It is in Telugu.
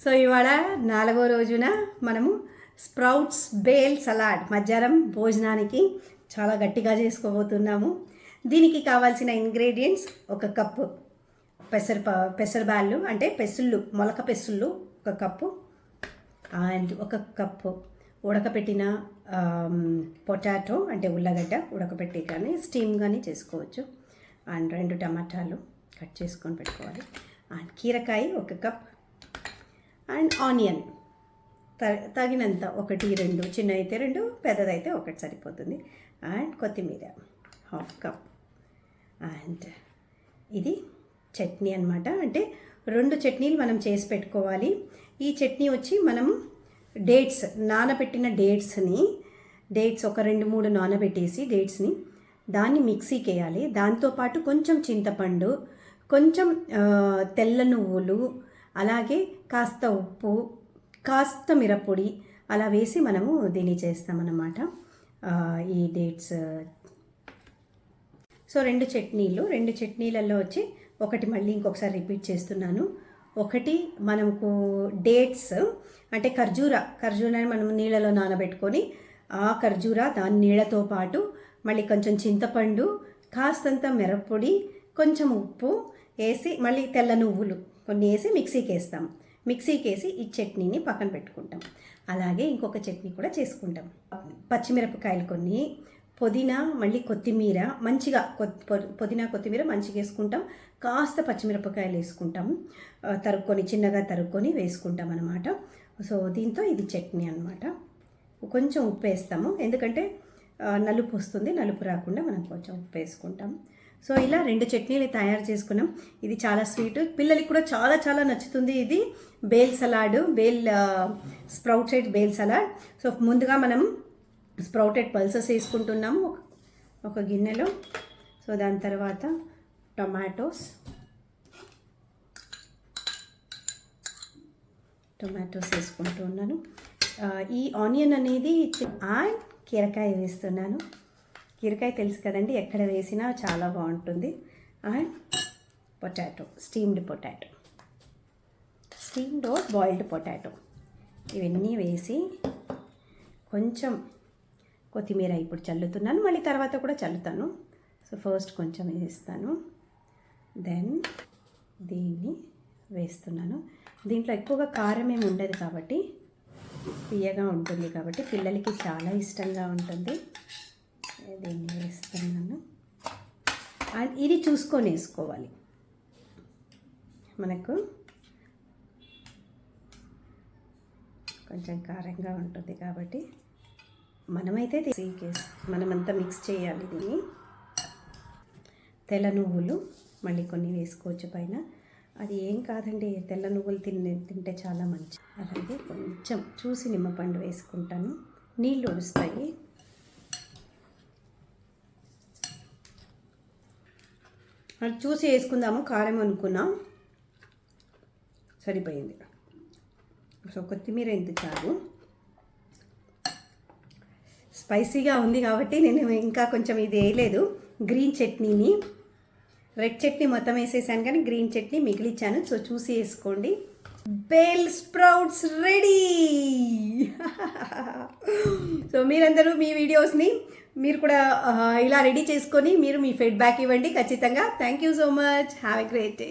సో ఇవాళ 4వ రోజున మనము స్ప్రౌట్స్ బేల్ సలాడ్ మధ్యాహ్నం భోజనానికి చాలా గట్టిగా చేసుకోబోతున్నాము. దీనికి కావాల్సిన ఇంగ్రీడియంట్స్ 1 కప్పు పెసరబాళ్ళు అంటే పెసుళ్ళు, మొలక పెసుళ్ళు 1 కప్పు, అండ్ 1 కప్పు ఉడకపెట్టిన పొటాటో అంటే ఉల్లగడ్డ ఉడకపెట్టి కానీ స్టీమ్ కానీ చేసుకోవచ్చు, అండ్ 2 టమాటాలు కట్ చేసుకొని పెట్టుకోవాలి, అండ్ కీరకాయ 1 కప్, అండ్ ఆనియన్ తగినంత 1 2, చిన్నదైతే 2, పెద్దదైతే 1 సరిపోతుంది, అండ్ కొత్తిమీర 1/2 కప్. అండ్ ఇది చట్నీ అనమాట. అంటే 2 చట్నీలు మనం చేసి పెట్టుకోవాలి. ఈ చట్నీ వచ్చి మనము డేట్స్ నానబెట్టిన డేట్స్ ఒక 2-3 నానబెట్టేసి డేట్స్ని దాన్ని మిక్సీకి వేయాలి. దాంతోపాటు కొంచెం చింతపండు, కొంచెం తెల్ల నువ్వులు, అలాగే కాస్త ఉప్పు, కాస్త మిరప్పొడి అలా వేసి మనము దీన్ని చేస్తామన్నమాట. ఈ డేట్స్. సో 2 చట్నీలలో వచ్చి ఒకటి మళ్ళీ ఇంకొకసారి రిపీట్ చేస్తున్నాను. ఒకటి మనకు డేట్స్ అంటే ఖర్జూరాన్ని మనం నీళ్ళలో నానబెట్టుకొని ఆ ఖర్జూరా దాని నీళ్ళతో పాటు మళ్ళీ కొంచెం చింతపండు, కాస్తంత మిరప్పొడి, కొంచెం ఉప్పు వేసి మళ్ళీ తెల్ల నువ్వులు కొన్ని వేసి మిక్సీకి వేస్తాం. మిక్సీకి వేసి ఈ చట్నీని పక్కన పెట్టుకుంటాం. అలాగే ఇంకొక చట్నీ కూడా చేసుకుంటాం. పచ్చిమిరపకాయలు కొన్ని, పుదీనా, మళ్ళీ కొత్తిమీర మంచిగా పుదీనా కొత్తిమీర మంచిగా వేసుకుంటాం, కాస్త పచ్చిమిరపకాయలు వేసుకుంటాం, చిన్నగా తరుక్కొని వేసుకుంటాం అన్నమాట. సో దీంతో ఇది చట్నీ అన్నమాట. కొంచెం ఉప్పు వేస్తాము, ఎందుకంటే నలుపు వస్తుంది, నలుపు రాకుండా మనం కొంచెం ఉప్పు వేసుకుంటాం. సో ఇలా 2 చట్నీలు తయారు చేసుకున్నాం. ఇది చాలా స్వీట్, పిల్లలకి కూడా చాలా చాలా నచ్చుతుంది. ఇది bale salad, sprouted bale salad. So ముందుగా మనం స్ప్రౌటెడ్ పల్సెస్ వేసుకుంటున్నాము ఒక గిన్నెలో. సో దాని తర్వాత టొమాటోస్ వేసుకుంటూ ఉన్నాను. ఈ ఆనియన్ అనేది అండ్ కీరకాయ వేస్తున్నాను. కీరకాయ తెలుసు కదండి, ఎక్కడ వేసినా చాలా బాగుంటుంది. And potato, steamed or boiled potato ఇవన్నీ వేసి కొంచెం కొత్తిమీర ఇప్పుడు చల్లుతున్నాను, మళ్ళీ తర్వాత కూడా చల్లుతాను. సో ఫస్ట్ కొంచెం వేస్తాను, దెన్ దీన్ని వేస్తున్నాను. దీంట్లో ఎక్కువగా కారం ఏమి ఉండదు కాబట్టి తీయగా ఉంటుంది, కాబట్టి పిల్లలకి చాలా ఇష్టంగా ఉంటుంది. దీన్ని వేస్తున్నాను. అండ్ ఇది చూసుకొని వేసుకోవాలి, మనకు కొంచెం కారంగా ఉంటుంది కాబట్టి మనమైతే మనమంతా మిక్స్ చేయాలి. దీన్ని తెల్ల నువ్వులు మళ్ళీ కొన్ని వేసుకోవచ్చు పైన, అది ఏం కాదండి, తెల్ల నువ్వులు తింటే చాలా మంచి. అలాగే కొంచెం చూసి నిమ్మపండు వేసుకుంటాను, నీళ్ళు వస్తాయి. అది చూసి వేసుకుందాము, కారం అనుకున్నాం, సరిపోయింది. సో కొత్తిమీర ఎంత చాలు, స్పైసీగా ఉంది కాబట్టి నేను ఇంకా కొంచెం ఇది వేయలేదు. గ్రీన్ చట్నీని, రెడ్ చట్నీ మొత్తం వేసేసాను కానీ గ్రీన్ చట్నీ మిగిలిచ్చాను. సో చూసి వేసుకోండి. Bale sprouts ready. సో మీరందరూ మీ వీడియోస్ని మీరు కూడా ఇలా రెడీ చేసుకొని మీరు మీ ఫీడ్బ్యాక్ ఇవ్వండి ఖచ్చితంగా. Thank you so much. Have a great day.